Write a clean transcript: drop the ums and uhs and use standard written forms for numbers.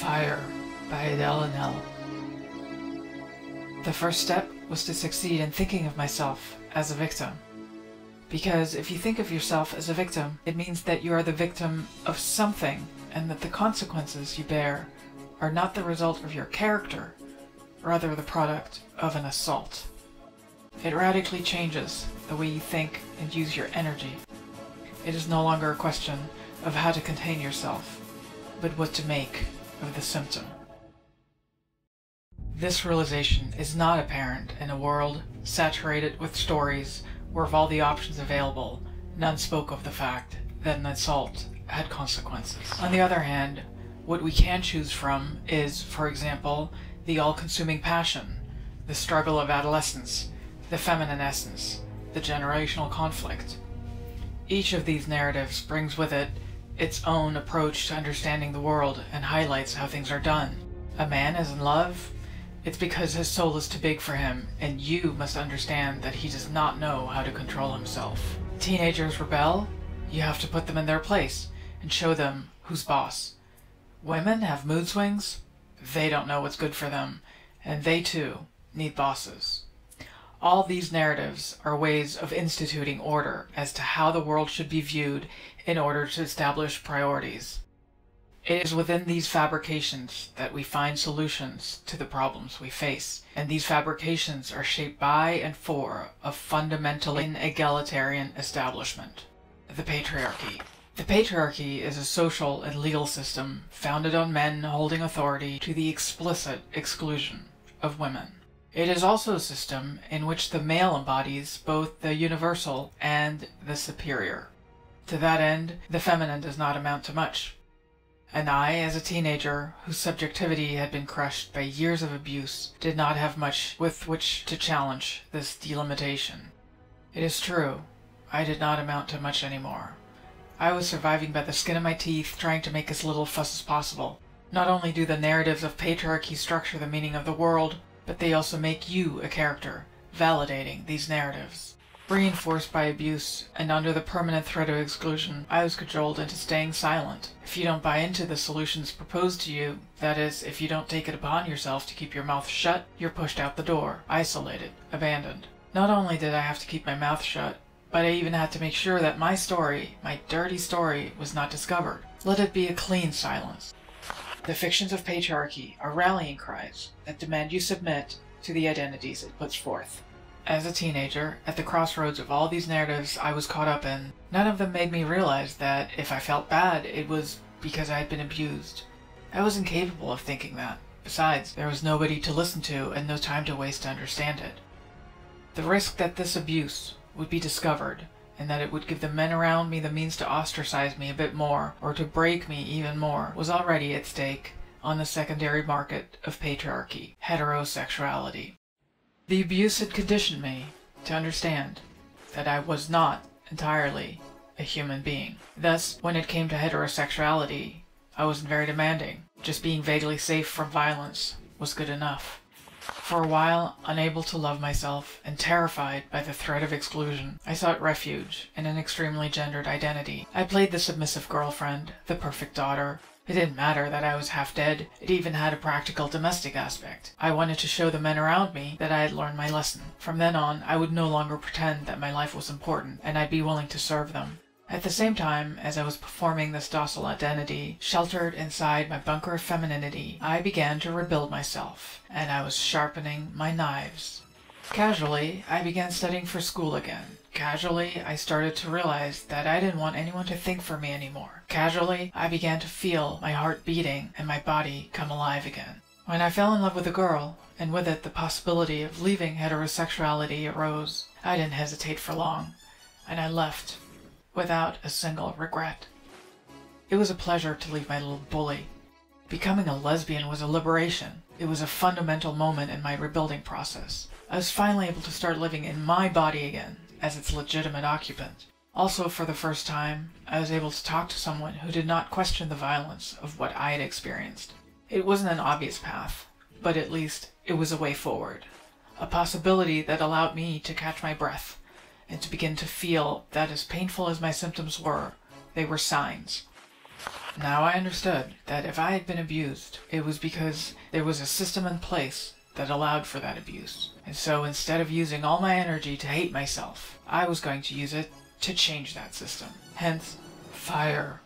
Fire by Adèle Haenel. The first step was to succeed in thinking of myself as a victim. Because if you think of yourself as a victim, it means that you are the victim of something, and that the consequences you bear are not the result of your character, rather the product of an assault. It radically changes the way you think and use your energy. It is no longer a question of how to contain yourself, but what to make of the symptom. This realization is not apparent in a world saturated with stories where of all the options available, none spoke of the fact that an assault had consequences. On the other hand, what we can choose from is, for example, the all-consuming passion, the struggle of adolescence, the feminine essence, the generational conflict. Each of these narratives brings with it its own approach to understanding the world and highlights how things are done. A man is in love. It's because his soul is too big for him, and you must understand that he does not know how to control himself. Teenagers rebel. You have to put them in their place and show them who's boss. Women have mood swings. They don't know what's good for them, and they too need bosses. All these narratives are ways of instituting order as to how the world should be viewed in order to establish priorities. It is within these fabrications that we find solutions to the problems we face, and these fabrications are shaped by and for a fundamentally egalitarian establishment, the patriarchy. The patriarchy is a social and legal system founded on men holding authority to the explicit exclusion of women. It is also a system in which the male embodies both the universal and the superior. To that end, the feminine does not amount to much. And I, as a teenager, whose subjectivity had been crushed by years of abuse, did not have much with which to challenge this delimitation. It is true, I did not amount to much anymore. I was surviving by the skin of my teeth, trying to make as little fuss as possible. Not only do the narratives of patriarchy structure the meaning of the world, but they also make you a character, validating these narratives. Reinforced by abuse, and under the permanent threat of exclusion, I was cajoled into staying silent. If you don't buy into the solutions proposed to you, that is, if you don't take it upon yourself to keep your mouth shut, you're pushed out the door, isolated, abandoned. Not only did I have to keep my mouth shut, but I even had to make sure that my story, my dirty story, was not discovered. Let it be a clean silence. The fictions of patriarchy are rallying cries that demand you submit to the identities it puts forth. As a teenager, at the crossroads of all these narratives I was caught up in, none of them made me realize that if I felt bad, it was because I had been abused. I was incapable of thinking that. Besides, there was nobody to listen to and no time to waste to understand it. The risk that this abuse would be discovered, and that it would give the men around me the means to ostracize me a bit more, or to break me even more, was already at stake on the secondary market of patriarchy, heterosexuality. The abuse had conditioned me to understand that I was not entirely a human being. Thus, when it came to heterosexuality, I wasn't very demanding. Just being vaguely safe from violence was good enough. For a while, unable to love myself and terrified by the threat of exclusion, I sought refuge in an extremely gendered identity. I played the submissive girlfriend, the perfect daughter. It didn't matter that I was half dead. It even had a practical domestic aspect. I wanted to show the men around me that I had learned my lesson. From then on, I would no longer pretend that my life was important, and I'd be willing to serve them. At the same time, as I was performing this docile identity, sheltered inside my bunker of femininity, I began to rebuild myself, and I was sharpening my knives. Casually, I began studying for school again. Casually, I started to realize that I didn't want anyone to think for me anymore. Casually, I began to feel my heart beating and my body come alive again. When I fell in love with a girl, and with it the possibility of leaving heterosexuality arose, I didn't hesitate for long, and I left without a single regret. It was a pleasure to leave my little bully. Becoming a lesbian was a liberation. It was a fundamental moment in my rebuilding process. I was finally able to start living in my body again, as its legitimate occupant. Also, for the first time, I was able to talk to someone who did not question the violence of what I had experienced. It wasn't an obvious path, but at least it was a way forward. A possibility that allowed me to catch my breath, and to begin to feel that as painful as my symptoms were, they were signs. Now I understood that if I had been abused, it was because there was a system in place that allowed for that abuse. And so instead of using all my energy to hate myself, I was going to use it to change that system. Hence, fire